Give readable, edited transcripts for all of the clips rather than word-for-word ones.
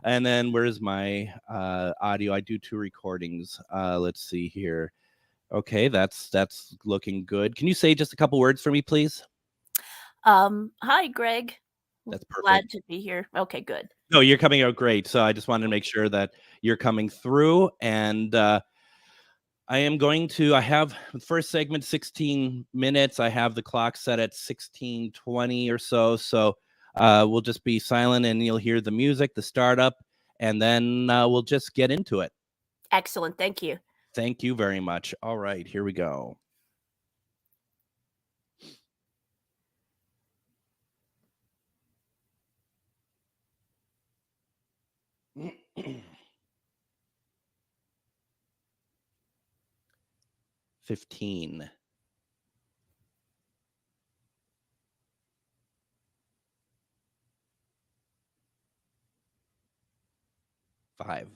And then where's my audio? I do 2 recordings. Let's see here. Okay, that's looking good. Can you say just a couple words for me, please? Hi, Greg. That's perfect. Glad to be here. Okay, good. No, you're coming out great. So I just wanted to make sure that you're coming through. And I have the first segment, 16 minutes. I have the clock set at 16:20 or so. So we'll just be silent and you'll hear the music, the startup, and then we'll just get into it. Excellent. Thank you. Thank you very much. All right, here we go. $15. $5.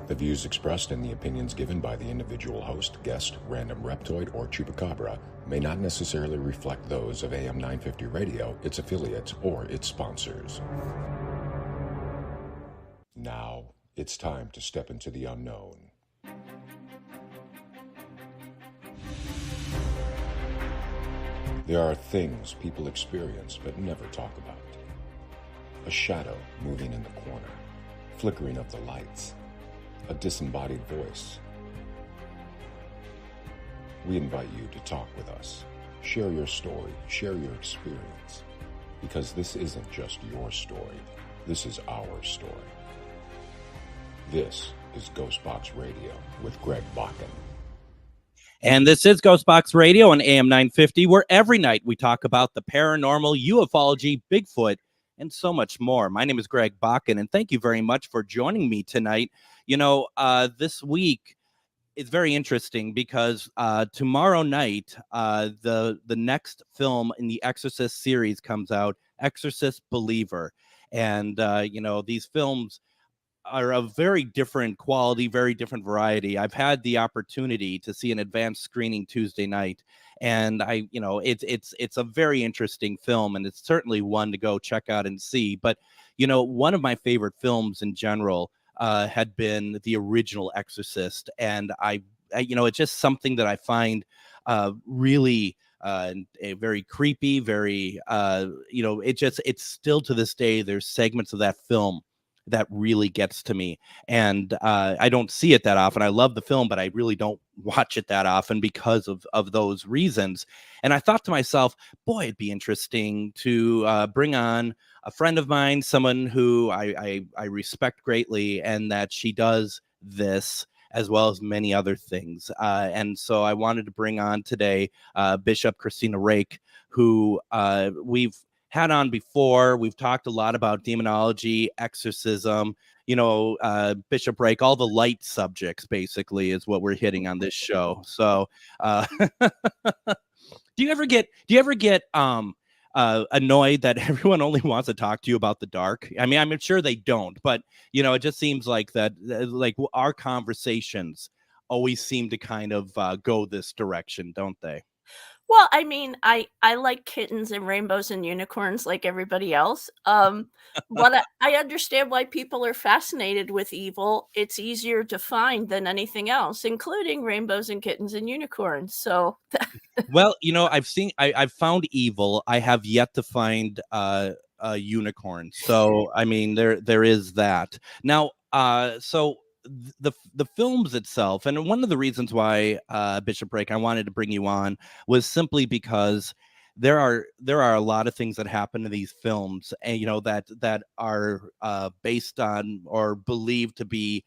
The views expressed and the opinions given by the individual host, guest, random reptoid, or chupacabra may not necessarily reflect those of AM 950 Radio, its affiliates, or its sponsors. Now, it's time to step into the unknown. There are things people experience but never talk about. A shadow moving in the corner, flickering of the lights, a disembodied voice. We invite you to talk with us. Share your story, share your experience. Because this isn't just your story, this is our story. This is GhostBox Radio with Greg Bakun. And this is GhostBox Radio on AM 950, where every night we talk about the paranormal, ufology, Bigfoot, and so much more. My name is Greg Bakun, and thank you very much for joining me tonight. You know, this week is very interesting because tomorrow night, the next film in the Exorcist series comes out, Exorcist Believer. And, you know, these films are of very different quality, very different variety. I've had the opportunity to see an advanced screening Tuesday night, and it's a very interesting film, and it's certainly one to go check out and see. But, you know, one of my favorite films in general had been the original Exorcist, and I it's just something that I find really very creepy, very it's still to this day, there's segments of that film that really gets to me. And I don't see it that often. I love the film, but I really don't watch it that often because of those reasons. And I thought to myself, boy, it'd be interesting to bring on a friend of mine, someone who I respect greatly, and that she does this as well as many other things. And so I wanted to bring on today Bishop Kristina Rake, who we've had on before. We've talked a lot about demonology, exorcism, Bishop Rake, all the light subjects basically is what we're hitting on this show. So do you ever get annoyed that everyone only wants to talk to you about the dark? I mean, I'm sure they don't, but it just seems like that, like our conversations always seem to kind of go this direction, don't they? Well, I mean, I like kittens and rainbows and unicorns like everybody else. But I understand why people are fascinated with evil. It's easier to find than anything else, including rainbows and kittens and unicorns. So, well, I've found evil. I have yet to find a unicorn. So, I mean, there is that. Now, so the films itself, and one of the reasons why Bishop Rake, I wanted to bring you on, was simply because there are a lot of things that happen in these films, and that are based on or believed to be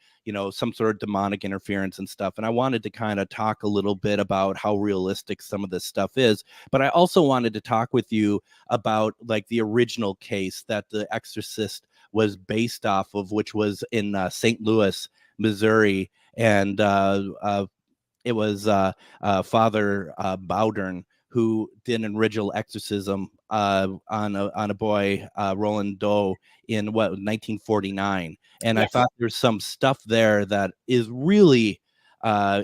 some sort of demonic interference and stuff. And I wanted to kind of talk a little bit about how realistic some of this stuff is, but I also wanted to talk with you about like the original case that the Exorcist was based off of, which was in St. Louis, Missouri, and it was Father Bowdern who did an original exorcism on a boy, Roland Doe, in 1949. And yes. I thought there's some stuff there that is really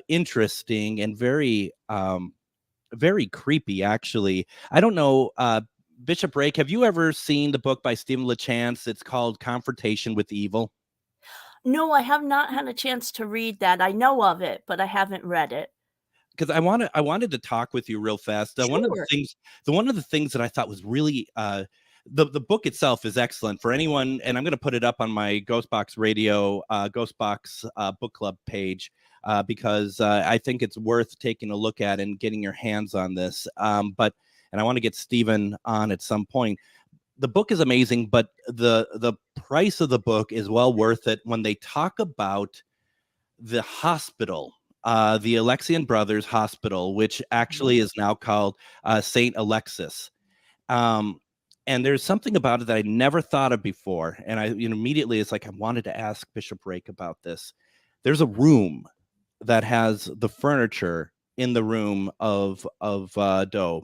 interesting and very very creepy, actually. I don't know, Bishop Rake, have you ever seen the book by Stephen LeChance? It's called Confrontation with Evil. No, I have not had a chance to read that. I know of it, but I haven't read it. Because I wanted to talk with you real fast. One of the Sure. things that I thought was really the book itself is excellent for anyone, and I'm going to put it up on my GhostBox Radio GhostBox book club page because I think it's worth taking a look at and getting your hands on this. And I want to get Stephen on at some point. The book is amazing, but the price of the book is well worth it when they talk about the hospital, the Alexian Brothers Hospital, which actually is now called St. Alexis. And there's something about it that I never thought of before. And immediately it's like, I wanted to ask Bishop Rake about this. There's a room that has the furniture in the room of Roland Doe.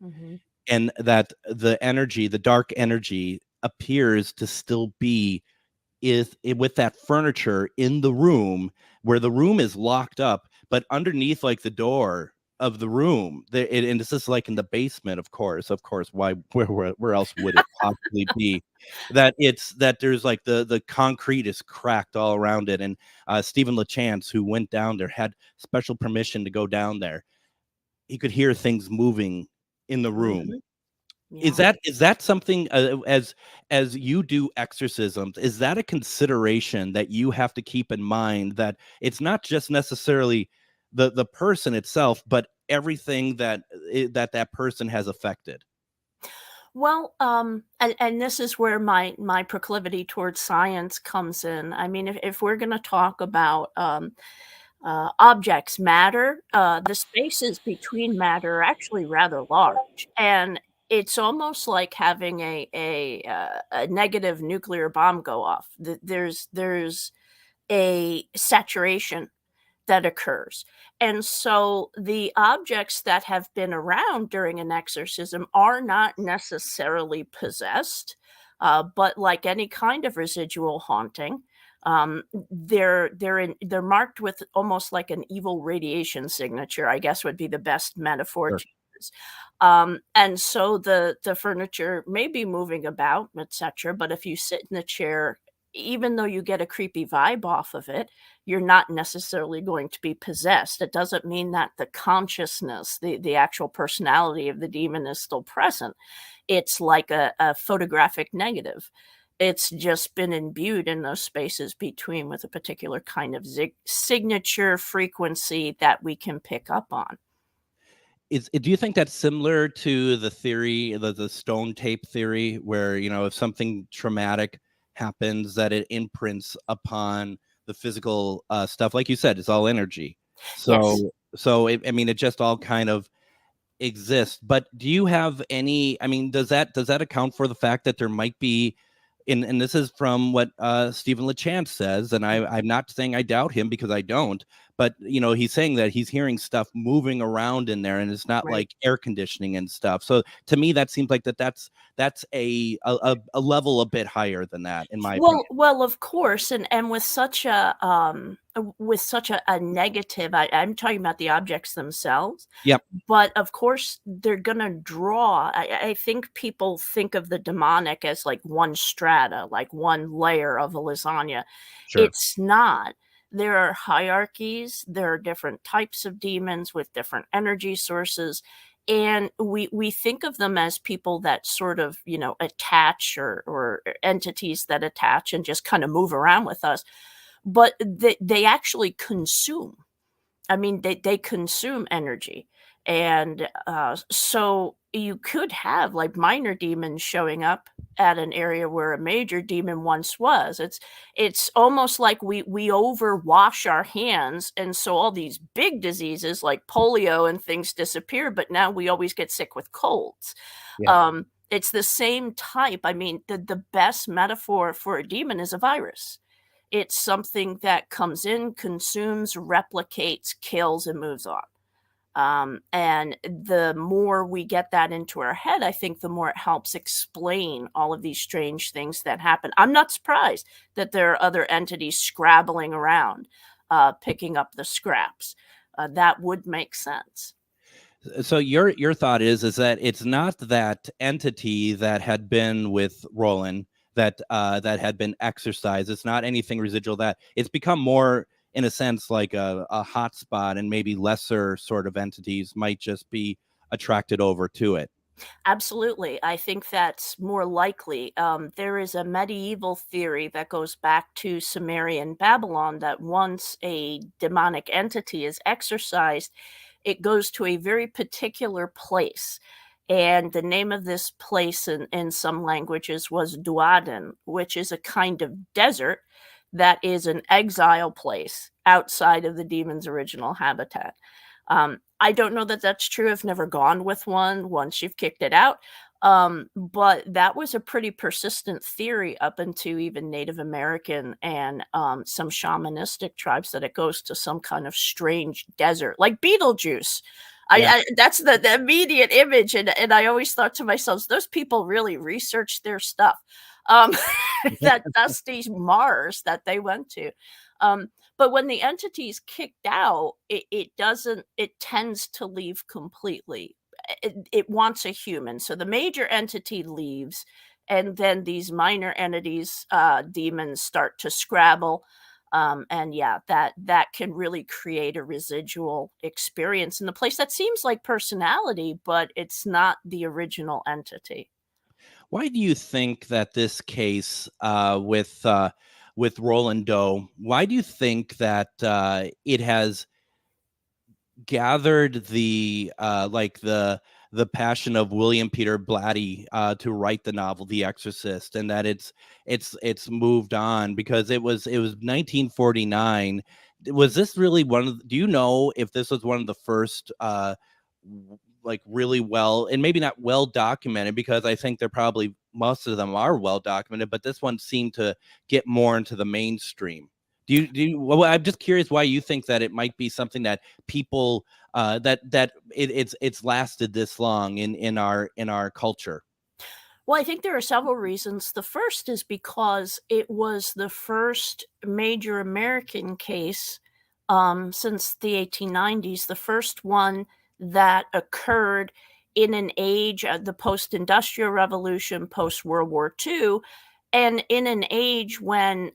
Mm-hmm. And that the dark energy appears to still be with that furniture in the room, where the room is locked up, but underneath like the door of the room, and this is like in the basement, of course, where else would it possibly be? That there's like the concrete is cracked all around it. And Stephen LeChance, who went down there, had special permission to go down there. He could hear things moving in the room. Mm-hmm. Yeah. Is that something, as you do exorcisms, is that a consideration that you have to keep in mind, that it's not just necessarily the person itself, but everything that person has affected? Well, and this is where my proclivity towards science comes in. I mean, if we're going to talk about objects, matter, the spaces between matter are actually rather large, and it's almost like having a negative nuclear bomb go off. There's a saturation that occurs. And so the objects that have been around during an exorcism are not necessarily possessed, but like any kind of residual haunting, they're marked with almost like an evil radiation signature, I guess would be the best metaphor Sure. to use. And so the furniture may be moving about, etc. But if you sit in the chair, even though you get a creepy vibe off of it, you're not necessarily going to be possessed. It doesn't mean that the consciousness, the actual personality of the demon is still present. It's like a photographic negative. It's just been imbued in those spaces between with a particular kind of signature frequency that we can pick up on. Do you think that's similar to the theory, the stone tape theory, where, if something traumatic happens, that it imprints upon the physical stuff? Like you said, it's all energy. Yes. So it just all kind of exists. But do you have any, does that account for the fact that there might be, and this is from what Stephen LeChance says, and I'm not saying I doubt him, because I don't, but he's saying that he's hearing stuff moving around in there, and it's not Right. like air conditioning and stuff. So to me, that seems like that's a level a bit higher than that, in my opinion. Well, of course, and with such a negative, I'm talking about the objects themselves. Yep. But of course, they're gonna draw. I think people think of the demonic as like one strata, like one layer of a lasagna. Sure. It's not. There are hierarchies. There are different types of demons with different energy sources. And we think of them as people that sort of, attach, or entities that attach and just kind of move around with us. But they actually consume. I mean, they consume energy. And so you could have like minor demons showing up at an area where a major demon once was. It's almost like we overwash our hands, and so all these big diseases like polio and things disappear, but now we always get sick with colds. Yeah. It's the same type. I mean, the best metaphor for a demon is a virus. It's something that comes in, consumes, replicates, kills, and moves on. And the more we get that into our head, I think the more it helps explain all of these strange things that happen. I'm not surprised that there are other entities scrabbling around, picking up the scraps. that would make sense. So your thought is that it's not that entity that had been with Roland that had been exorcised. It's not anything residual. That it's become more, in a sense, like a hot spot, and maybe lesser sort of entities might just be attracted over to it. Absolutely. I think that's more likely. There is a medieval theory that goes back to Sumerian Babylon that once a demonic entity is exorcised, it goes to a very particular place. And the name of this place in some languages was Duaden, which is a kind of desert that is an exile place outside of the demon's original habitat. I don't know that that's true. I've never gone with one once you've kicked it out. But that was a pretty persistent theory up into even Native American and some shamanistic tribes, that it goes to some kind of strange desert, like Beetlejuice. Yeah. That's the immediate image. And I always thought to myself, those people really researched their stuff. That dusty Mars that they went to. But when the entity's kicked out, it tends to leave completely. It wants a human. So the major entity leaves, and then these minor entities, demons, start to scrabble. And yeah, that can really create a residual experience in the place that seems like personality, but it's not the original entity. Why do you think that this case with Roland Doe, why do you think that it has gathered the passion of William Peter Blatty to write the novel The Exorcist, and that it's moved on? Because it was 1949. Was this really do you know if this was one of the first like really well, and maybe not well documented, because I think they're probably, most of them are well documented, but this one seemed to get more into the mainstream. Well, I'm just curious why you think that it might be something that people it's lasted this long in our culture. Well, I think there are several reasons. The first is because it was the first major American case since the 1890s, the first one that occurred in an age of the post-industrial revolution, post-World War II, and in an age when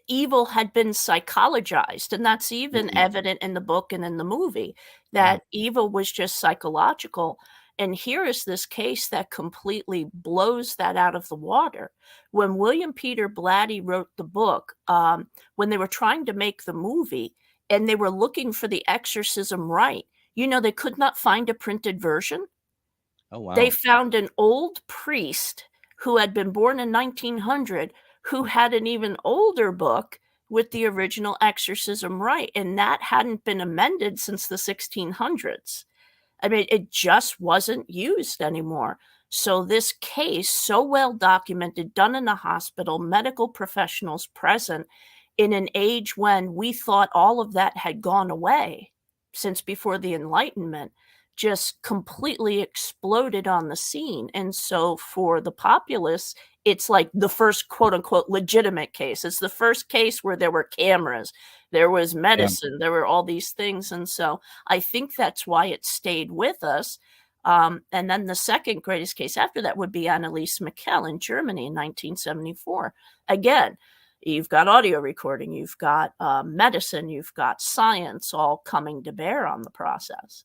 evil had been psychologized. And that's even evident in the book and in the movie, that evil was just psychological. And here is this case that completely blows that out of the water. When William Peter Blatty wrote the book, when they were trying to make the movie and they were looking for the exorcism rite, they could not find a printed version. Oh, wow. They found an old priest who had been born in 1900 who had an even older book with the original exorcism rite, and that hadn't been amended since the 1600s. I mean, it just wasn't used anymore. So this case, so well documented, done in a hospital, medical professionals present, in an age when we thought all of that had gone away since before the Enlightenment, just completely exploded on the scene. And so for the populace, it's like the first quote unquote legitimate case. It's the first case where there were cameras, there was medicine, there were all these things. And so I think that's why it stayed with us. And then the second greatest case after that would be Anneliese Michel in Germany in 1974. Again, you've got audio recording, you've got medicine, you've got science all coming to bear on the process.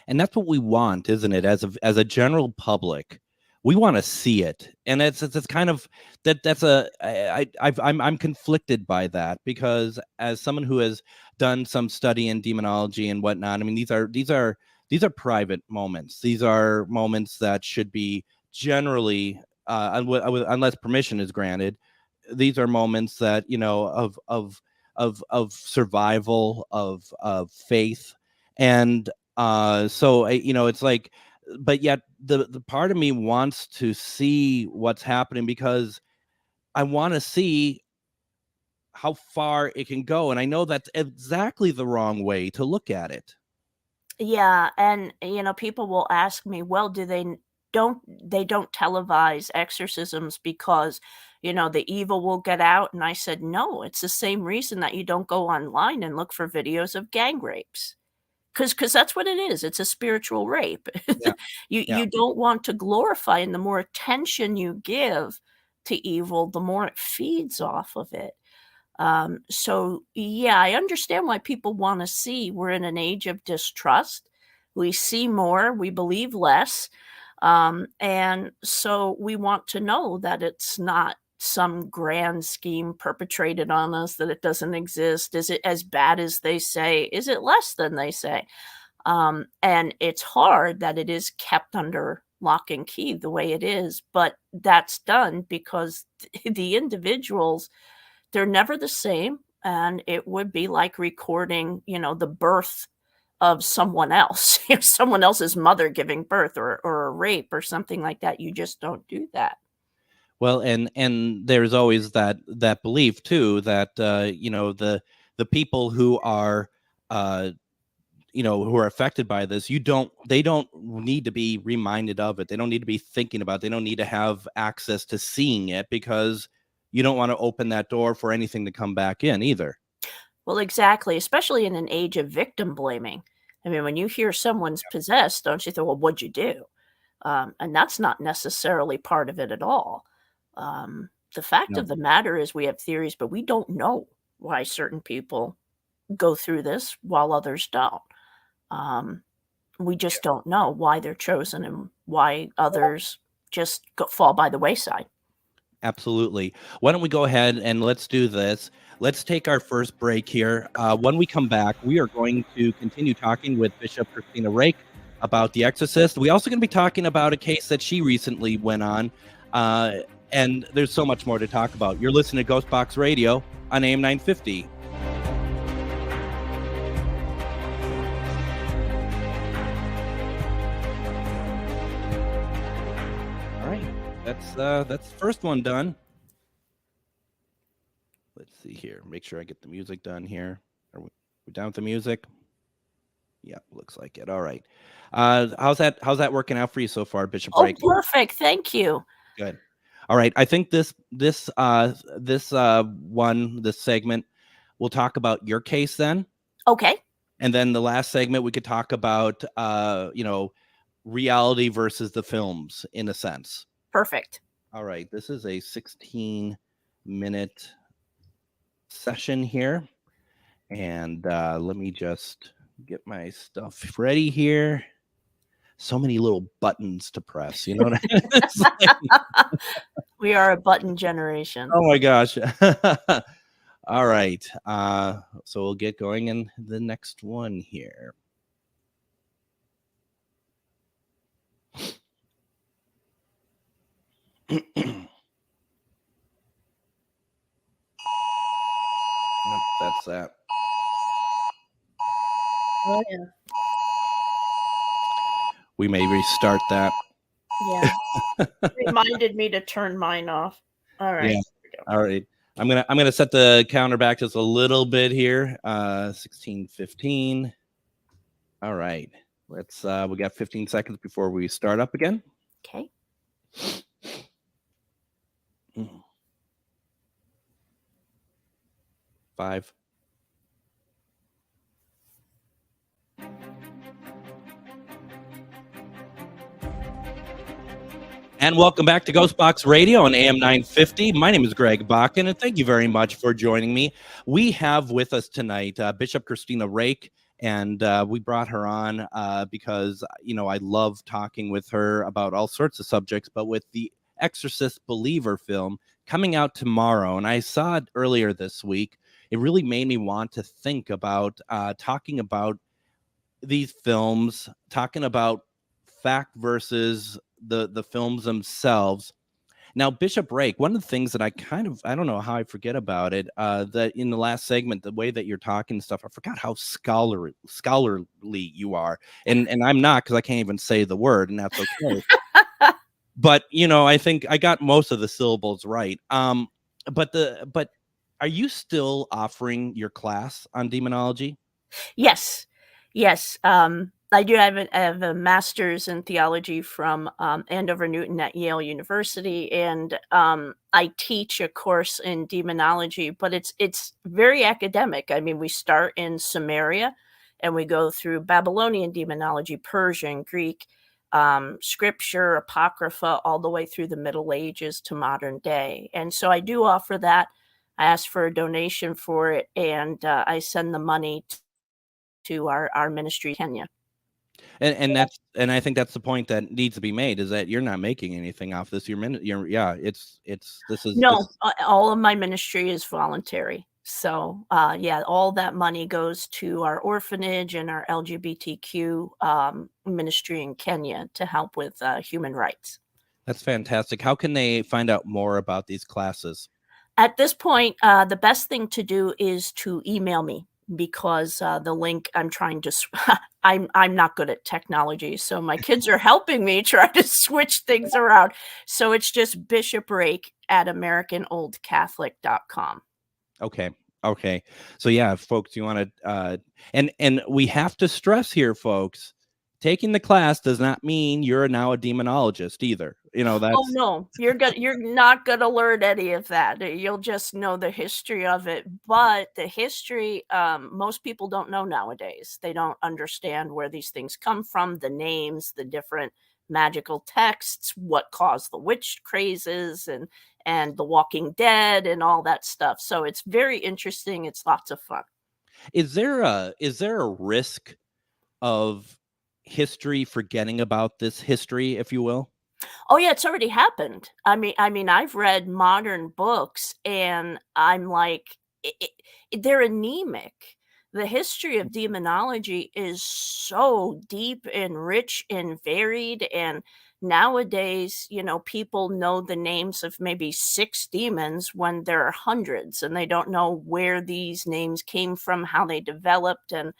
And that's what we want, isn't it? As a general public, we want to see it, and it's kind of I'm conflicted by that, because as someone who has done some study in demonology and whatnot, I mean, these are private moments. These are moments that should be generally, unless permission is granted, these are moments that of survival, of faith, and so it's like, but yet the part of me wants to see what's happening, because I want to see how far it can go, and I know that's exactly the wrong way to look at it. Yeah, and people will ask me, well, they don't televise exorcisms because the evil will get out? And I said, no, it's the same reason that you don't go online and look for videos of gang rapes. because that's what it is. It's a spiritual rape. Yeah. You don't want to glorify, and the more attention you give to evil, the more it feeds off of it. So yeah, I understand why people want to see. We're in an age of distrust. We see more, we believe less. And so we want to know that it's not some grand scheme perpetrated on us, that it doesn't exist. Is it as bad as they say? Is it less than they say? And it's hard that it is kept under lock and key the way it is, but that's done because the individuals, they're never the same. And it would be like recording, the birth of someone else, someone else's mother giving birth, or a rape or something like that. You just don't do that. Well, and there's always that belief too that the people who are who are affected by this, they don't need to be reminded of it. They don't need to be thinking about it. They don't need to have access to seeing it, because you don't want to open that door for anything to come back in either. Well, exactly, especially in an age of victim blaming. I mean, when you hear someone's possessed, don't you think, well, what'd you do? And that's not necessarily part of it at all. The fact No. of the matter is we have theories, but we don't know why certain people go through this while others don't. We just don't know why they're chosen and why others just fall by the wayside. Absolutely. Why don't we go ahead and let's do this. Let's take our first break here. When we come back, we are going to continue talking with Bishop Kristina Rake about The Exorcist. We're also going to be talking about a case that she recently went on. And there's so much more to talk about. You're listening to GhostBox Radio on AM 950. All right. That's the first one done. Let's see here. Make sure I get the music done here. Are we done with the music? Yeah, looks like it. All right. How's that working out for you so far, Bishop Rake? Oh, perfect. Thank you. Good. All right. I think this segment, we'll talk about your case then. Okay. And then the last segment, we could talk about reality versus the films, in a sense. Perfect. All right. This is a 16-minute session here. And let me just get my stuff ready here. So many little buttons to press, you know what I mean? We are a button generation. Oh my gosh. All right. So we'll get going in the next one here. Nope, that's that. Oh, yeah. We may restart that. Yeah. Reminded me to turn mine off. All right. Yeah. All right. I'm gonna set the counter back just a little bit here. 16:15. All right. Let's we got 15 seconds before we start up again. Okay. 5. And welcome back to GhostBox Radio on AM 950. My name is Greg Bakun, and thank you very much for joining me. We have with us tonight Bishop Kristina Rake, and we brought her on because, I love talking with her about all sorts of subjects, but with the Exorcist Believer film coming out tomorrow, and I saw it earlier this week, it really made me want to think about talking about these films, talking about fact versus the films themselves. Now, Bishop Rake, one of the things that I don't know how I forget about it, that in the last segment, the way that you're talking and stuff, I forgot how scholarly you are. And I'm not, because I can't even say the word, and that's okay. But, I think I got most of the syllables right. But are you still offering your class on demonology? Yes. I do have a master's in theology from Andover Newton at Yale University, and I teach a course in demonology, but it's very academic. I mean, we start in Samaria, and we go through Babylonian demonology, Persian, Greek, scripture, apocrypha, all the way through the Middle Ages to modern day. And so I do offer that. I ask for a donation for it, and I send the money to our ministry in Kenya. And I think that's the point that needs to be made, is that you're not making anything off this. No, all of my ministry is voluntary. So all that money goes to our orphanage and our LGBTQ ministry in Kenya to help with human rights. That's fantastic. How can they find out more about these classes? At this point, the best thing to do is to email me, because the link I'm trying to I'm not good at technology, so my kids are helping me try to switch things around. So it's just Bishop Rake at AmericanOldCatholic.com. Okay. So yeah, folks, you want to and we have to stress here, folks, taking the class does not mean you're now a demonologist either. That's Oh no, you're not gonna learn any of that. You'll just know the history of it. But the history, most people don't know nowadays. They don't understand where these things come from, the names, the different magical texts, what caused the witch crazes, and the Walking Dead and all that stuff. So it's very interesting. It's lots of fun. Is there a risk of history forgetting about this history, if you will? Oh yeah, it's already happened. I mean, I've read modern books, and I'm like, they're anemic. The history of demonology is so deep and rich and varied, and nowadays, people know the names of maybe 6 demons when there are hundreds, and they don't know where these names came from, how they developed, and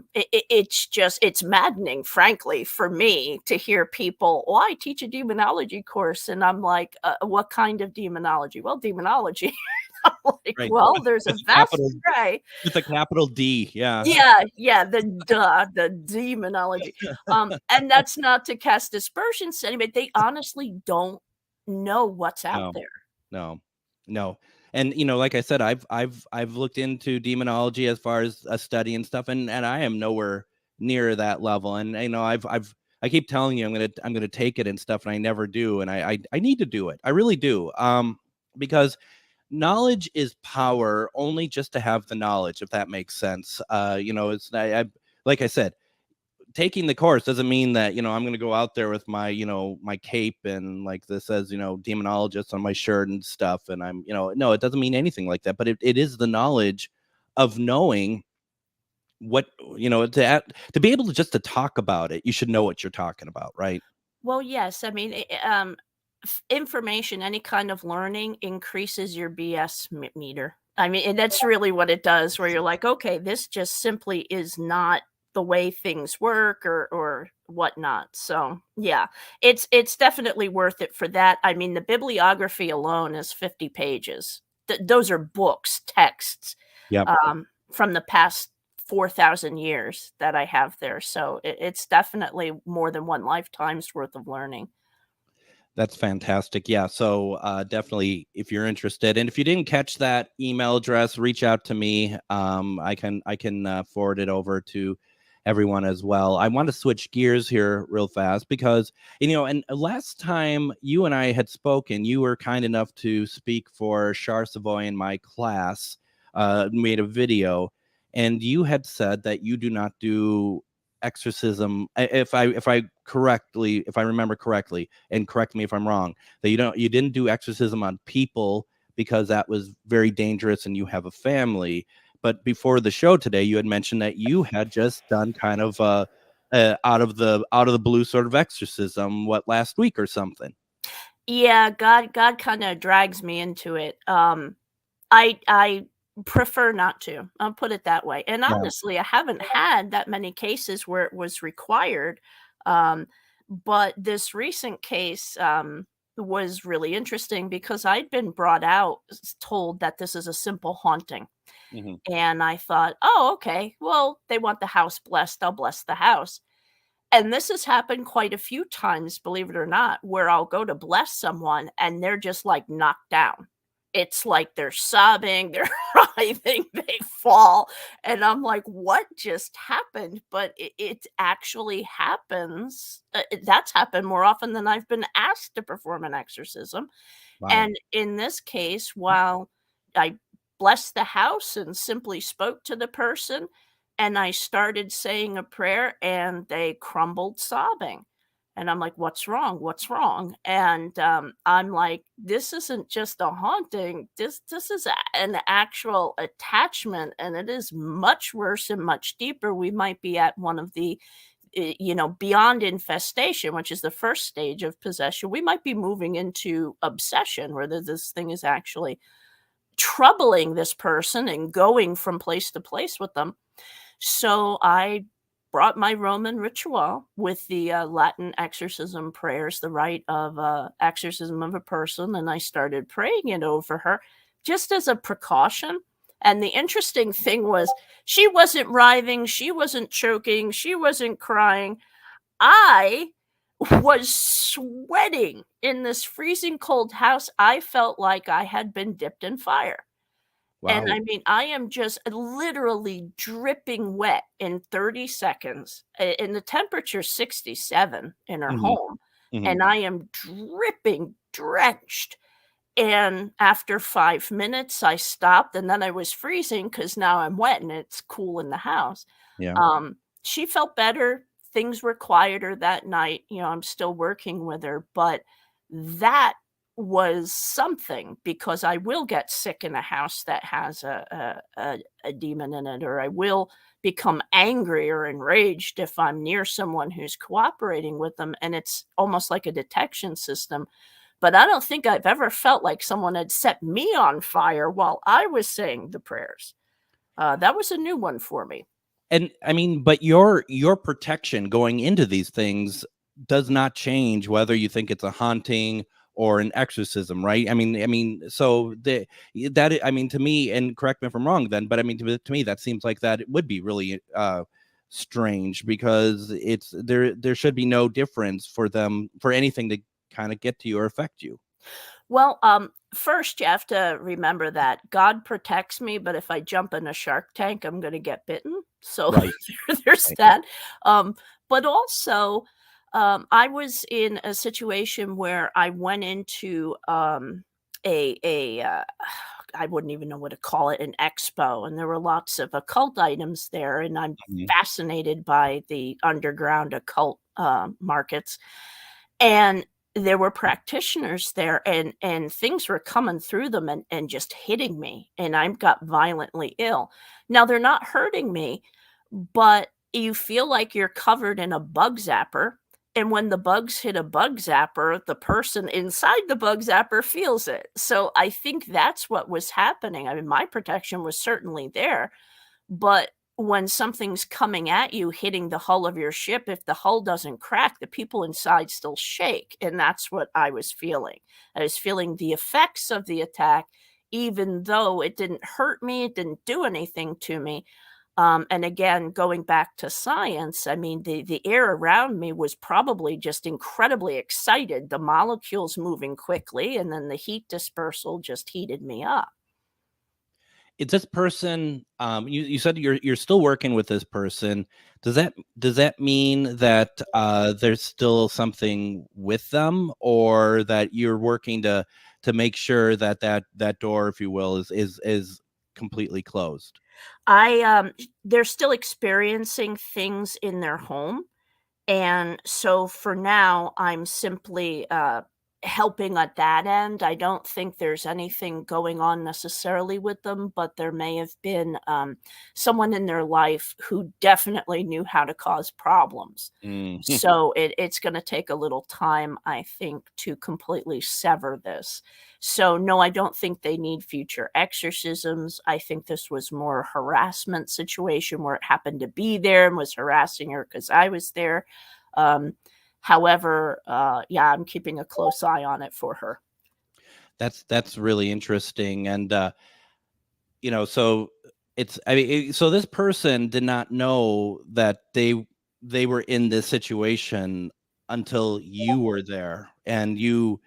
it's maddening, frankly, for me to hear people, I teach a demonology course, and I'm like, what kind of demonology? Well, demonology. I'm like, Right. well, there's a vast array. With a capital D, yeah. Yeah, the demonology. And that's not to cast aspersions to anybody. They honestly don't know what's out there. No. And like I said, I've looked into demonology as far as a study and stuff, and I am nowhere near that level. And I keep telling you I'm gonna take it and stuff, and I never do. And I need to do it. I really do. Because knowledge is power, only just to have the knowledge, if that makes sense. It's like I said, taking the course doesn't mean that I'm going to go out there with my my cape and like this says demonologist on my shirt and stuff, and I'm no, it doesn't mean anything like that. But it is the knowledge of knowing what to be able to just to talk about it. You should know what you're talking about, right? Well, yes. I mean, information, any kind of learning increases your BS meter. I mean, and that's really what it does, where you're like, okay, this just simply is not the way things work or whatnot. So yeah, it's definitely worth it for that. I mean, the bibliography alone is 50 pages. Those are books, texts, from the past 4,000 years that I have there. So it's definitely more than one lifetime's worth of learning. That's fantastic. Yeah. So definitely, if you're interested, and if you didn't catch that email address, reach out to me. I can forward it over to everyone as well. I want to switch gears here real fast because, and last time you and I had spoken, you were kind enough to speak for Char Savoy in my class, made a video, and you had said that you do not do exorcism, if I remember correctly, and correct me if I'm wrong, that you didn't do exorcism on people because that was very dangerous and you have a family. But before the show today, you had mentioned that you had just done kind of out of the blue sort of exorcism last week or something. Yeah, God kind of drags me into it. I prefer not to. I'll put it that way. And honestly, I haven't had that many cases where it was required. But this recent case was really interesting because I'd been brought out, told that this is a simple haunting. Mm-hmm. And I thought, oh, okay, well, they want the house blessed. I'll bless the house. And this has happened quite a few times, believe it or not, where I'll go to bless someone and they're just like knocked down. It's like they're sobbing, they're writhing, they fall. And I'm like, what just happened? But it actually happens. That's happened more often than I've been asked to perform an exorcism. Wow. And in this case, while I blessed the house and simply spoke to the person, and I started saying a prayer, and they crumbled sobbing. And I'm like, "What's wrong? What's wrong?" And, I'm like, "This isn't just a haunting. This is an actual attachment, and it is much worse and much deeper. We might be at one of the, beyond infestation, which is the first stage of possession. We might be moving into obsession, where this thing is actually troubling this person and going from place to place with them." So I brought my Roman ritual with the Latin exorcism prayers, the rite of exorcism of a person, and I started praying it over her just as a precaution. And the interesting thing was, she wasn't writhing, she wasn't choking, she wasn't crying. I was sweating in this freezing cold house. I felt like I had been dipped in fire. And Wow. I mean, I am just literally dripping wet in 30 seconds, and the temperature's 67 in her Mhm. home, Mhm. and I am dripping, drenched. And after 5 minutes, I stopped, and then I was freezing because now I'm wet and it's cool in the house. Yeah. She felt better. Things were quieter that night. I'm still working with her, but that was something, because I will get sick in a house that has a demon in it, or I will become angry or enraged if I'm near someone who's cooperating with them, and it's almost like a detection system. But I don't think I've ever felt like someone had set me on fire while I was saying the prayers. That was a new one for me. And I mean, but your protection going into these things does not change whether you think it's a haunting or an exorcism, right? So I mean, to me, and correct me if I'm wrong then, but I mean, to me, that seems like that it would be really strange, because there should be no difference for anything to kind of get to you or affect you. Well, first you have to remember that God protects me, but if I jump in a shark tank, I'm gonna get bitten. So Right. there's Right. that. But also, I was in a situation where I went into a I wouldn't even know what to call it, an expo, and there were lots of occult items there, and I'm Mhm. fascinated by the underground occult markets. And there were practitioners there, and things were coming through them and just hitting me, and I got violently ill. Now they're not hurting me, but you feel like you're covered in a bug zapper, and when the bugs hit a bug zapper, the person inside the bug zapper feels it. So I think that's what was happening. I mean, my protection was certainly there, but when something's coming at you, hitting the hull of your ship, if the hull doesn't crack, the people inside still shake, and that's what I was feeling. I was feeling the effects of the attack, even though it didn't hurt me, it didn't do anything to me. And again, going back to science, I mean, the air around me was probably just incredibly excited, the molecules moving quickly, and then the heat dispersal just heated me up. Is this person, you said you're still working with this person? Does that mean that there's still something with them, or that you're working to make sure that door, if you will, is completely closed? They're still experiencing things in their home. And so for now, I'm simply helping at that end. I don't think there's anything going on necessarily with them, but there may have been someone in their life who definitely knew how to cause problems. Mm. So it's going to take a little time, I think, to completely sever this. So, no, I don't think they need future exorcisms. I think this was more a harassment situation where it happened to be there and was harassing her because I was there. Um, However, yeah, I'm keeping a close eye on it for her. That's really interesting. And so so this person did not know that they were in this situation until you were there, and you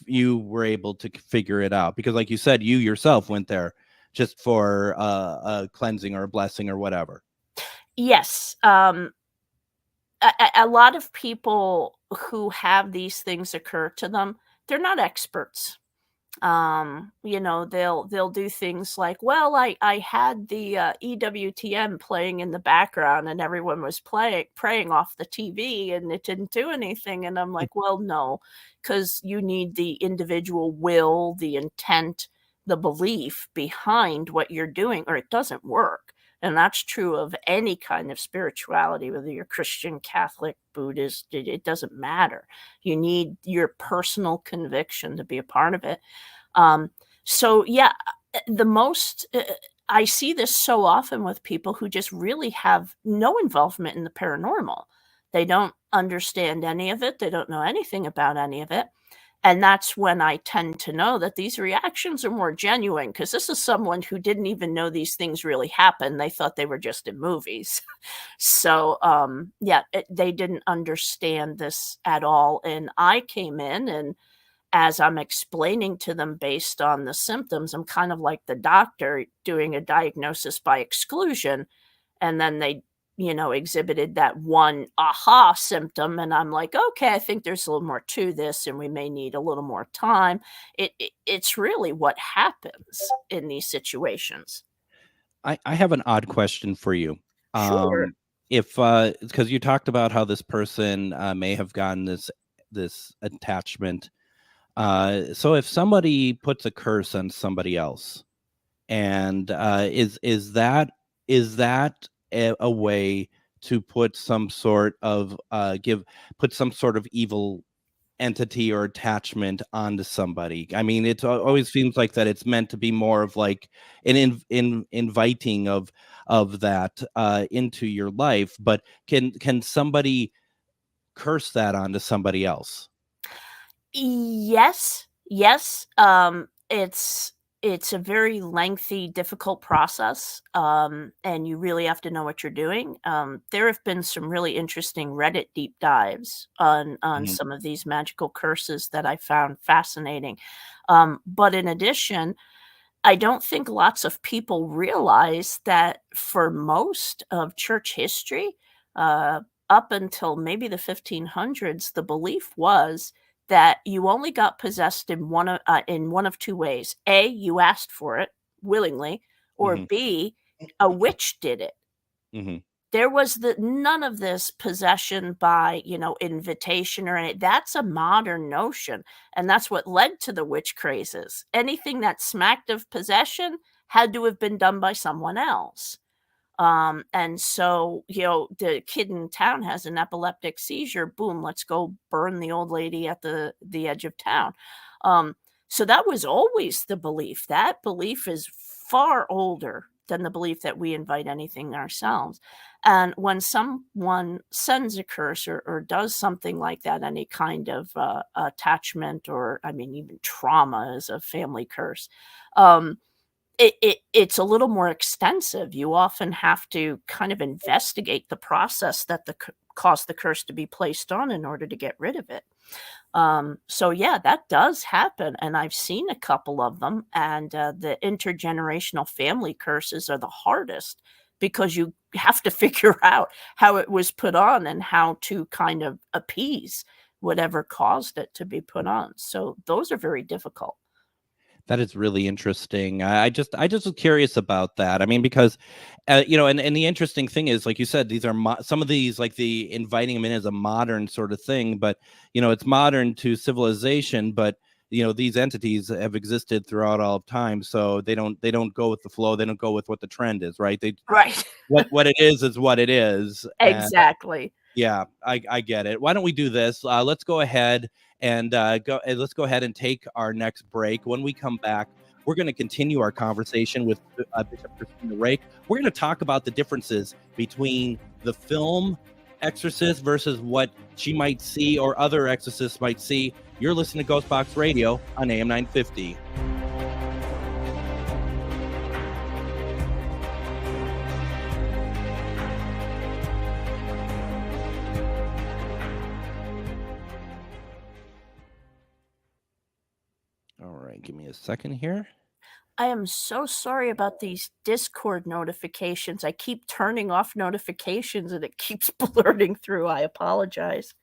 were able to figure it out, because like you said, you yourself went there just for a cleansing or a blessing or whatever. Yes. A lot of people who have these things occur to them, they're not experts. They'll do things like, well, I had the EWTN playing in the background and everyone was praying off the TV and it didn't do anything. And I'm like, well, no, because you need the individual will, the intent, the belief behind what you're doing, or it doesn't work. And that's true of any kind of spirituality, whether you're Christian, Catholic, Buddhist, it doesn't matter. You need your personal conviction to be a part of it. So yeah, I see this so often with people who just really have no involvement in the paranormal. They don't understand any of it. They don't know anything about any of it. And that's when I tend to know that these reactions are more genuine, because this is someone who didn't even know these things really happen. They thought they were just in movies. So, they didn't understand this at all. And I came in, and as I'm explaining to them based on the symptoms, I'm kind of like the doctor doing a diagnosis by exclusion. And then they exhibited that one aha symptom. And I'm like, okay, I think there's a little more to this and we may need a little more time. It's really what happens in these situations. I have an odd question for you. Sure. Because you talked about how this person may have gotten this attachment. So if somebody puts a curse on somebody else, and is that a way to put some sort of evil entity or attachment onto somebody? I mean, it always seems like that it's meant to be more of like an inviting of that into your life. But can somebody curse that onto somebody else? Yes. It's a very lengthy, difficult process, and you really have to know what you're doing. There have been some really interesting Reddit deep dives on some of these magical curses that I found fascinating. But in addition, I don't think lots of people realize that for most of church history, up until maybe the 1500s, the belief was that you only got possessed in one of two ways. A, you asked for it willingly, or B, a witch did it. There was none of this possession by, invitation or anything. That's a modern notion. And that's what led to the witch crazes. Anything that smacked of possession had to have been done by someone else. And so, the kid in town has an epileptic seizure. Boom, let's go burn the old lady at the edge of town. So that was always the belief. That belief is far older than the belief that we invite anything ourselves. And when someone sends a curse or does something like that, any kind of attachment, or even trauma is a family curse, it's a little more extensive. You often have to kind of investigate the process that caused the curse to be placed on in order to get rid of it. So yeah, that does happen. And I've seen a couple of them, and the intergenerational family curses are the hardest, because you have to figure out how it was put on and how to kind of appease whatever caused it to be put on. So those are very difficult. That is really interesting. I just was curious about that. I mean, because, and the interesting thing is, like you said, these are some of these, like the inviting them in is a modern sort of thing, but, it's modern to civilization, but, these entities have existed throughout all of time. So they don't go with the flow. They don't go with what the trend is, right? Right. what it is what it is. Exactly. Yeah, I get it. Why don't we do this? Let's go ahead and let's go ahead and take our next break. When we come back, we're going to continue our conversation with Bishop Kristina Rake. We're going to talk about the differences between the film Exorcist versus what she might see or other exorcists might see. You're listening to GhostBox Radio on AM 950. All right, give me a second here. I am so sorry about these Discord notifications. I keep turning off notifications and it keeps blurting through. I apologize.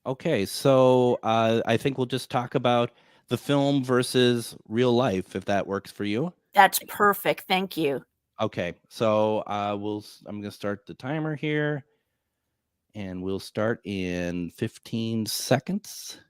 Okay, so I think we'll just talk about the film versus real life, if that works for you. That's perfect. Thank you. Okay, so I'm going to start the timer here, and we'll start in 15 seconds.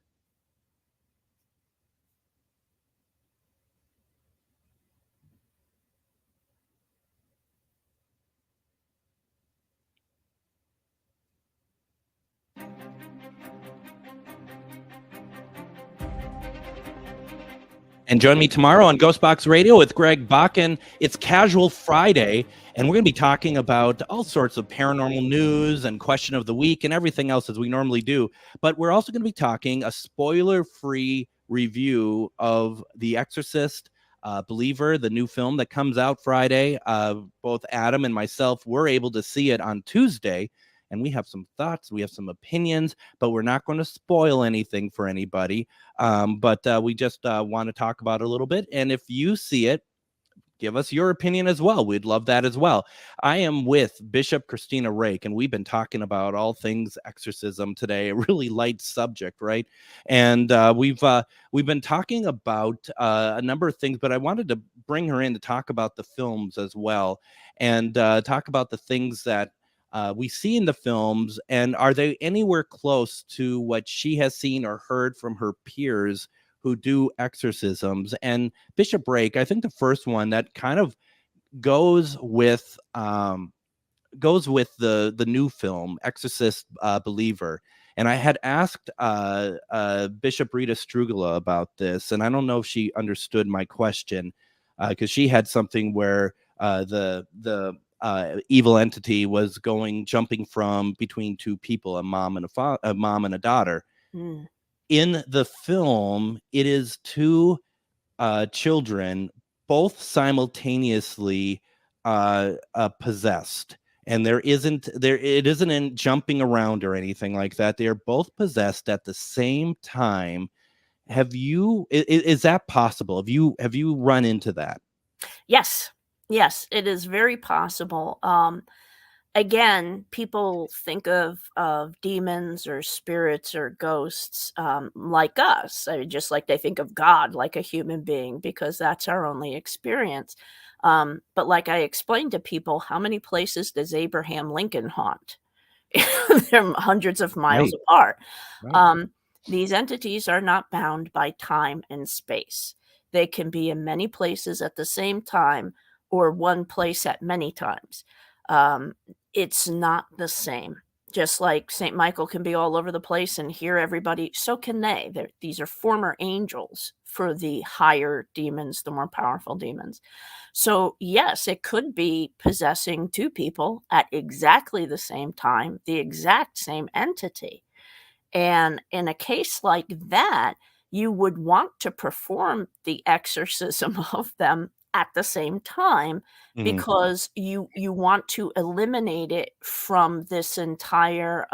And join me tomorrow on GhostBox Radio with Greg Bakun. It's Casual Friday, and we're going to be talking about all sorts of paranormal news and question of the week and everything else as we normally do. But we're also going to be talking a spoiler-free review of The Exorcist Believer, the new film that comes out Friday. Both Adam and myself were able to see it on Tuesday, and we have some thoughts, we have some opinions, but we're not going to spoil anything for anybody. But we just want to talk about it a little bit. And if you see it, give us your opinion as well. We'd love that as well. I am with Bishop Kristina Rake, and we've been talking about all things exorcism today, a really light subject, right? And we've been talking about a number of things, but I wanted to bring her in to talk about the films as well, and talk about the things that we see in the films, and are they anywhere close to what she has seen or heard from her peers who do exorcisms? And Bishop Rake, I think the first one that kind of goes with the new film, Exorcist Believer. And I had asked Bishop Rita Strugula about this, and I don't know if she understood my question, because she had something where the evil entity was jumping from between two people, a mom and a daughter. Mm. In the film, it is two children, both simultaneously possessed, and it isn't in jumping around or anything like that. They are both possessed at the same time. Is that possible? Have you run into that? Yes, it is very possible. Again, people think of demons or spirits or ghosts like us, just like they think of God like a human being, because that's our only experience. But like I explained to people, how many places does Abraham Lincoln haunt? They're hundreds of miles apart. Right. These entities are not bound by time and space. They can be in many places at the same time, or one place at many times. It's not the same. Just like St. Michael can be all over the place and hear everybody, so can they. These are former angels for the higher demons, the more powerful demons. So yes, it could be possessing two people at exactly the same time, the exact same entity. And in a case like that, you would want to perform the exorcism of them at the same time, because you want to eliminate it from this entire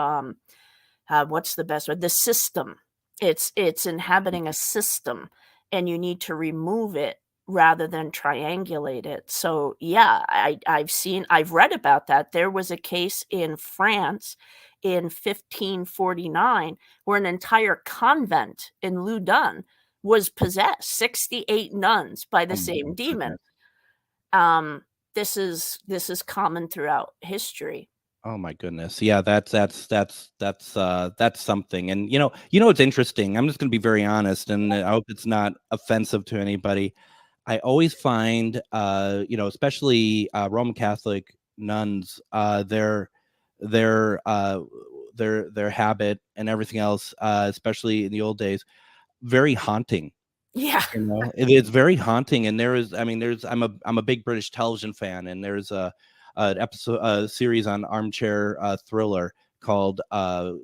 what's the best word? The system. It's inhabiting a system, and you need to remove it rather than triangulate it. So yeah, I've read about that. There was a case in France in 1549 where an entire convent in Loudun was possessed, 68 nuns by the same demon. This is common throughout history. Oh my goodness. Yeah, that's something. And it's interesting. I'm just going to be very honest, and I hope it's not offensive to anybody. I always find especially Roman Catholic nuns, their habit and everything else, especially in the old days, very haunting. Yeah. It's very haunting. And I'm a big British television fan, and there's a series on Armchair Thriller called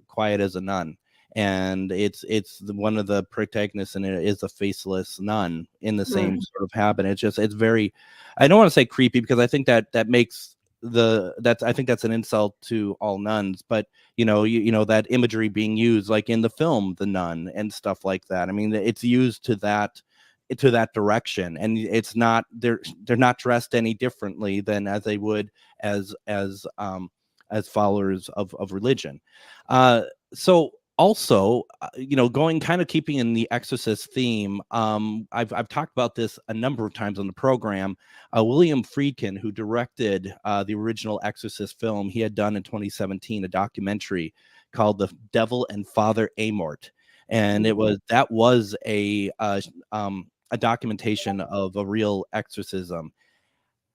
Quiet as a Nun, and it's one of the protagonists in it is a faceless nun in the same sort of habit. It's very, I don't want to say creepy, because I think that makes I think that's an insult to all nuns, but you know that imagery being used like in the film The Nun and stuff like that. I mean, it's used to that direction, and it's not they're not dressed any differently than as they would as followers of religion. So also, going kind of keeping in the Exorcist theme, I've talked about this a number of times on the program. William Friedkin, who directed the original Exorcist film, he had done in 2017 a documentary called "The Devil and Father Amort," and that was a documentation of a real exorcism.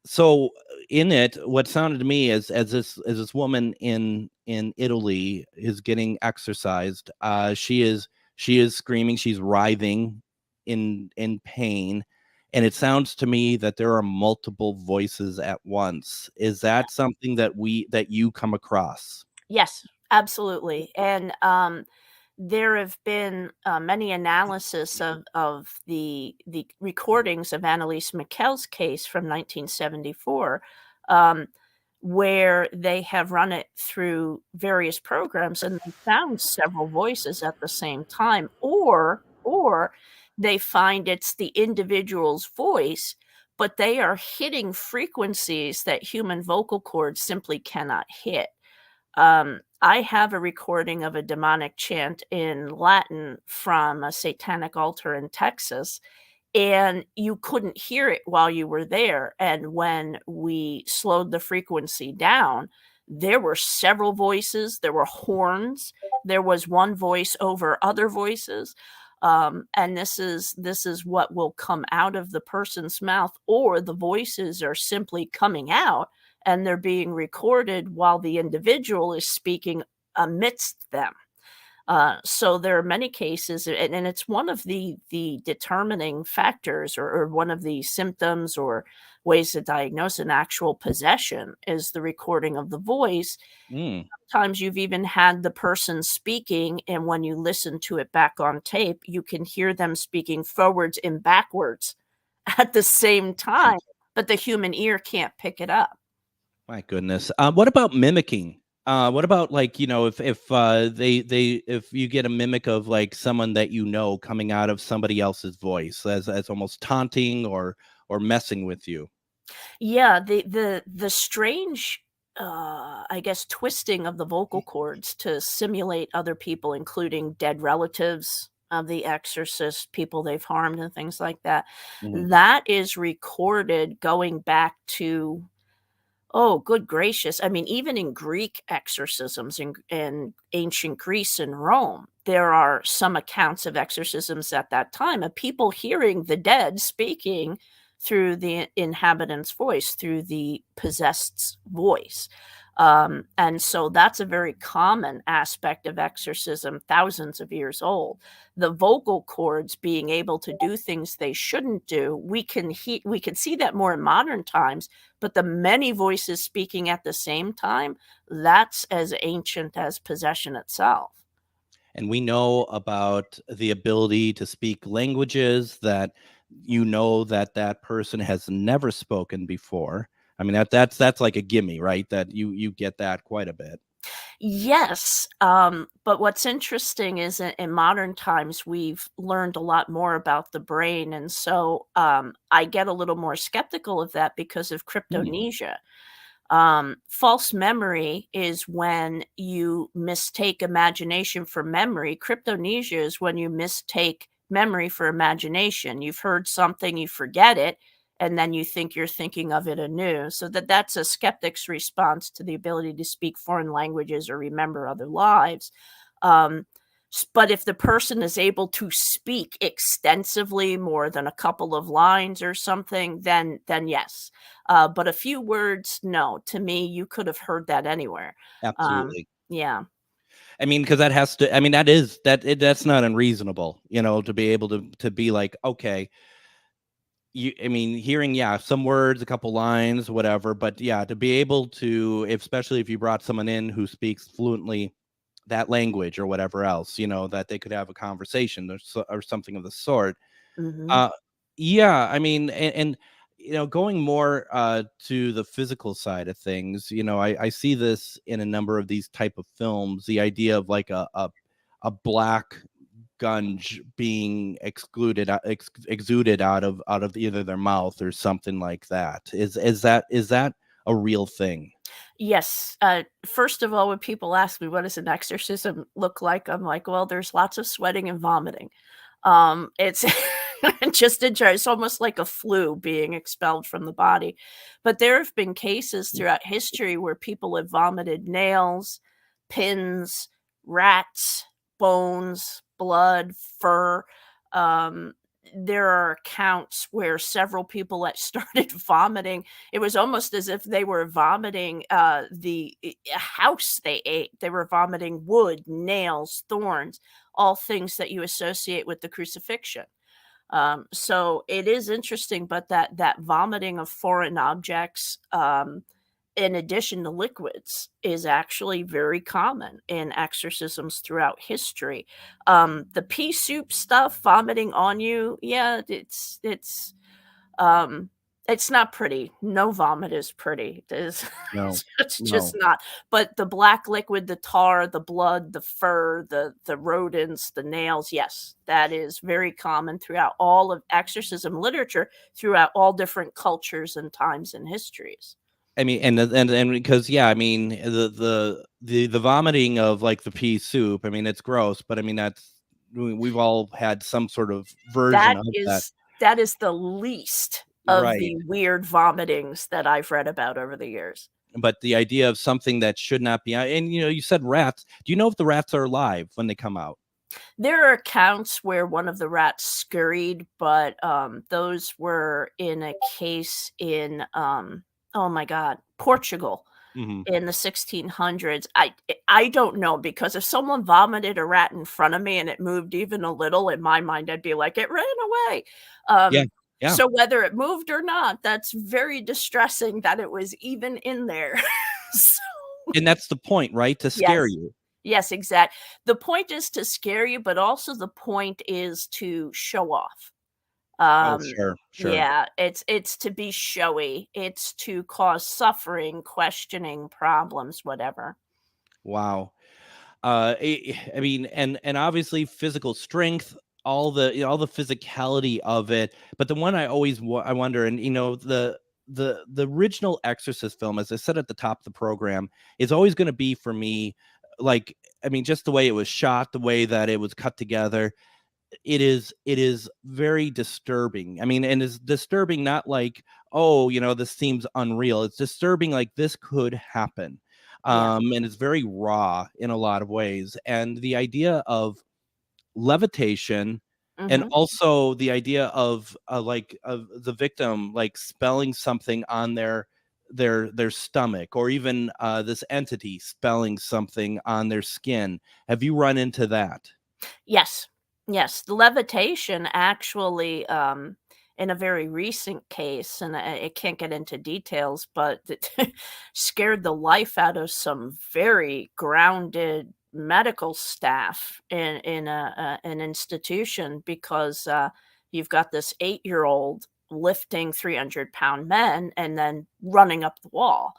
So in it, what sounded to me as this woman in Italy is getting exorcised, she is screaming, she's writhing in pain, and it sounds to me that there are multiple voices at once. Is that something that you come across? Yes, absolutely. And there have been many analysis of the recordings of Anneliese Michel's case from 1974, where they have run it through various programs and they found several voices at the same time, or they find it's the individual's voice, but they are hitting frequencies that human vocal cords simply cannot hit. I have a recording of a demonic chant in Latin from a satanic altar in Texas, and you couldn't hear it while you were there. And when we slowed the frequency down, there were several voices, there were horns, there was one voice over other voices. And this is what will come out of the person's mouth, or the voices are simply coming out and they're being recorded while the individual is speaking amidst them. So there are many cases, and it's one of the determining factors, or one of the symptoms or ways to diagnose an actual possession is the recording of the voice. Sometimes you've even had the person speaking, and when you listen to it back on tape, you can hear them speaking forwards and backwards at the same time, but the human ear can't pick it up. My goodness. What about mimicking? What about, like, if you get a mimic of like someone that coming out of somebody else's voice as almost taunting or messing with you? Yeah, the strange, I guess, twisting of the vocal cords to simulate other people, including dead relatives of the exorcist, people they've harmed and things like that. That is recorded going back to, oh, good gracious. I mean, even in Greek exorcisms in ancient Greece and Rome, there are some accounts of exorcisms at that time of people hearing the dead speaking through the inhabitant's voice, through the possessed's voice. And so that's a very common aspect of exorcism, thousands of years old. The vocal cords being able to do things they shouldn't do, we can see that more in modern times, but the many voices speaking at the same time, that's as ancient as possession itself. And we know about the ability to speak languages that that person has never spoken before. I mean, that's like a gimme, right? That you get that quite a bit. Yes, but what's interesting is in modern times, we've learned a lot more about the brain, and so I get a little more skeptical of that because of cryptomnesia. False memory is when you mistake imagination for memory. Cryptomnesia is when you mistake memory for imagination. You've heard something, you forget it, and then you think you're thinking of it anew. So that's a skeptic's response to the ability to speak foreign languages or remember other lives. But if the person is able to speak extensively, more than a couple of lines or something, then yes. But a few words, no. To me, you could have heard that anywhere. Absolutely. Yeah. I mean, because that's not unreasonable, to be able to be like, okay, hearing, some words, a couple lines, whatever, but to be able to, especially if you brought someone in who speaks fluently that language or whatever else, that they could have a conversation or something of the sort. Mhm. Yeah, I mean, and going more to the physical side of things, I see this in a number of these type of films, the idea of like a black gunge being exuded out of either their mouth or something like that. Is that a real thing? Yes. First of all, when people ask me, what does an exorcism look like? I'm like, well, there's lots of sweating and vomiting. It's just it's almost like a flu being expelled from the body. But there have been cases throughout history where people have vomited nails, pins, rats, bones, blood, fur. There are accounts where several people that started vomiting. It was almost as if they were vomiting the house they ate. They were vomiting wood, nails, thorns, all things that you associate with the crucifixion. So it is interesting, but that vomiting of foreign objects, in addition to liquids, is actually very common in exorcisms throughout history. The pea soup stuff, vomiting on you, yeah, it's not pretty. No vomit is pretty. No, It's no. just not. But the black liquid, the tar, the blood, the fur, the rodents, the nails, yes, that is very common throughout all of exorcism literature, throughout all different cultures and times and histories. I mean, and because I mean, the vomiting of like the pea soup, I mean, it's gross, but I mean, we've all had some sort of version of that. That is the least of Right. the weird vomitings that I've read about over the years. But the idea of something that should not be, and you said rats. Do you know if the rats are alive when they come out? There are accounts where one of the rats scurried, but those were in a case in oh my God, Portugal. Mm-hmm. In the 1600s. I don't know, because if someone vomited a rat in front of me and it moved even a little, in my mind, I'd be like, it ran away. Yeah. So whether it moved or not, that's very distressing that it was even in there. And that's the point, right? To scare you. Yes, exactly. The point is to scare you, but also the point is to show off. Sure. Yeah, it's to be showy. It's to cause suffering, questioning, problems, whatever. Wow. I mean, and obviously physical strength, all the physicality of it. But the one I always I wonder, and the original Exorcist film, as I said at the top of the program, is always going to be for me, like, I mean, just the way it was shot, the way that it was cut together. It is very disturbing. I mean, and it's disturbing not like, oh, this seems unreal. It's disturbing like this could happen. And it's very raw in a lot of ways. And the idea of levitation, and also the idea of the victim like spelling something on their stomach, or even this entity spelling something on their skin. Have you run into that? Yes, the levitation actually, in a very recent case, and I can't get into details, but it scared the life out of some very grounded medical staff in an institution, because you've got this 8-year-old lifting 300-pound men and then running up the wall.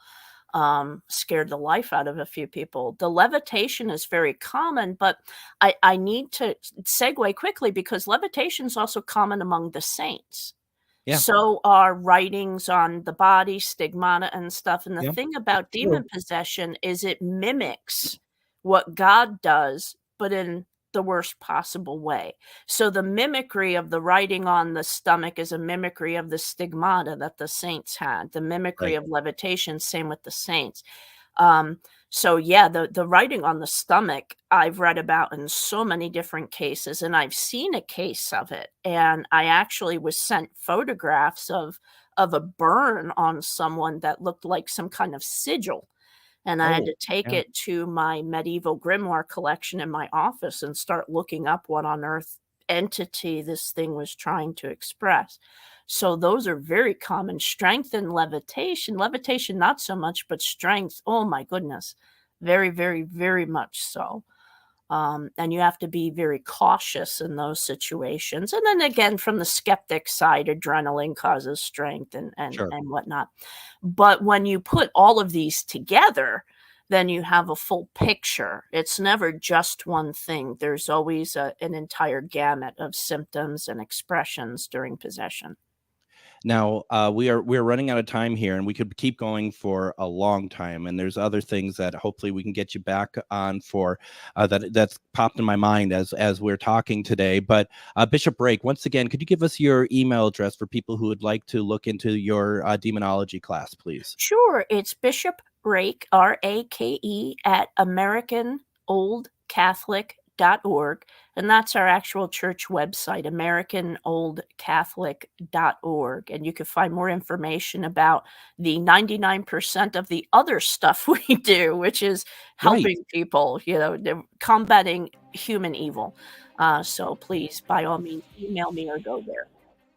Scared the life out of a few people. The levitation is very common, but I need to segue quickly, because levitation is also common among the saints. Yeah. So are writings on the body, stigmata and stuff. And the Yeah, thing about true. demon possession is it mimics what God does, but in the worst possible way. So the mimicry of the writing on the stomach is a mimicry of the stigmata that the saints had. The mimicry Right. of levitation, same with the saints. So yeah, the writing on the stomach I've read about in so many different cases, and I've seen a case of it. And I actually was sent photographs of a burn on someone that looked like some kind of sigil. And I had to take yeah. it to my medieval grimoire collection in my office and start looking up what on earth entity this thing was trying to express. So those are very common. Strength and levitation. Levitation, not so much, but strength, oh my goodness. Very, very, very much so. And you have to be very cautious in those situations. And then again, from the skeptic side, adrenaline causes strength and Sure. whatnot. But when you put all of these together, then you have a full picture. It's never just one thing. There's always an entire gamut of symptoms and expressions during possession. Now, we're running out of time here, and we could keep going for a long time. And there's other things that hopefully we can get you back on for that's popped in my mind as we're talking today. But Bishop Rake, once again, could you give us your email address for people who would like to look into your demonology class, please? Sure. It's Bishop Rake, R-A-K-E, at AmericanOldCatholic.org. And that's our actual church website, AmericanOldCatholic.org. And you can find more information about the 99% of the other stuff we do, which is helping people, combating human evil. So please, by all means, email me or go there.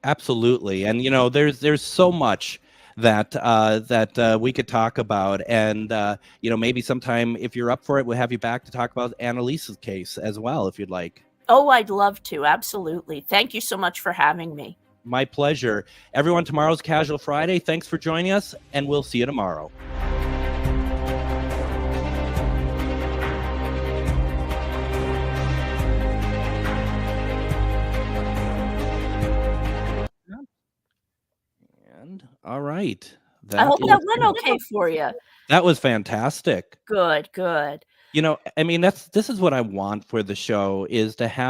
Absolutely. And, there's so much that we could talk about. And, maybe sometime if you're up for it, we'll have you back to talk about Annalise's case as well, if you'd like. Oh, I'd love to. Absolutely. Thank you so much for having me. My pleasure. Everyone, tomorrow's Casual Friday. Thanks for joining us, and we'll see you tomorrow. And all right. I hope that went okay for you. That was fantastic. Good. This is what I want for the show, is to have